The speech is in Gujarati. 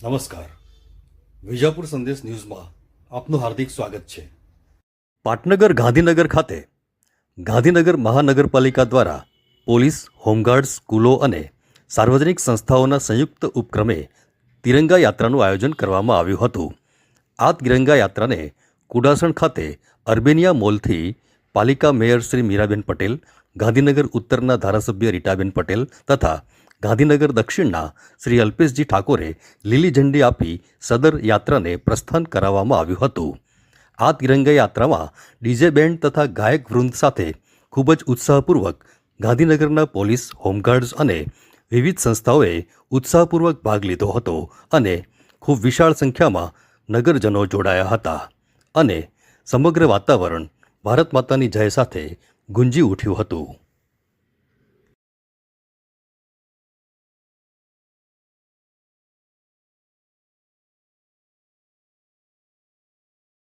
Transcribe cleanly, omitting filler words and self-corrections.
નમસ્કાર. વિજાપુર સંદેશ ન્યૂઝમાં આપનું હાર્દિક સ્વાગત છે. પાટનગર ગાંધીનગર ખાતે ગાંધીનગર મહાનગરપાલિકા દ્વારા પોલીસ, હોમગાર્ડ, સ્કૂલો અને સાર્વજનિક સંસ્થાઓના સંયુક્ત ઉપક્રમે તિરંગા યાત્રાનું આયોજન કરવામાં આવ્યું હતું. આ તિરંગા યાત્રાને કુડાસણ ખાતે અર્બેનિયા મોલથી પાલિકા મેયર શ્રી મીરાબેન પટેલ, ગાંધીનગર ઉત્તરના ધારાસભ્ય રીટાબેન પટેલ તથા ગાંધીનગર દક્ષિણના શ્રી અલ્પેશજી ઠાકોરે લીલી ઝંડી આપી સદર યાત્રાને પ્રસ્થાન કરાવવામાં આવ્યું હતું. આ તિરંગા યાત્રામાં ડીજે બેન્ડ તથા ગાયક વૃંદ સાથે ખૂબ જ ઉત્સાહપૂર્વક ગાંધીનગરના પોલીસ, હોમગાર્ડ્સ અને વિવિધ સંસ્થાઓએ ઉત્સાહપૂર્વક ભાગ લીધો હતો અને ખૂબ વિશાળ સંખ્યામાં નગરજનો જોડાયા હતા અને સમગ્ર વાતાવરણ ભારત માતાની જય સાથે ગુંજી ઉઠ્યું હતું.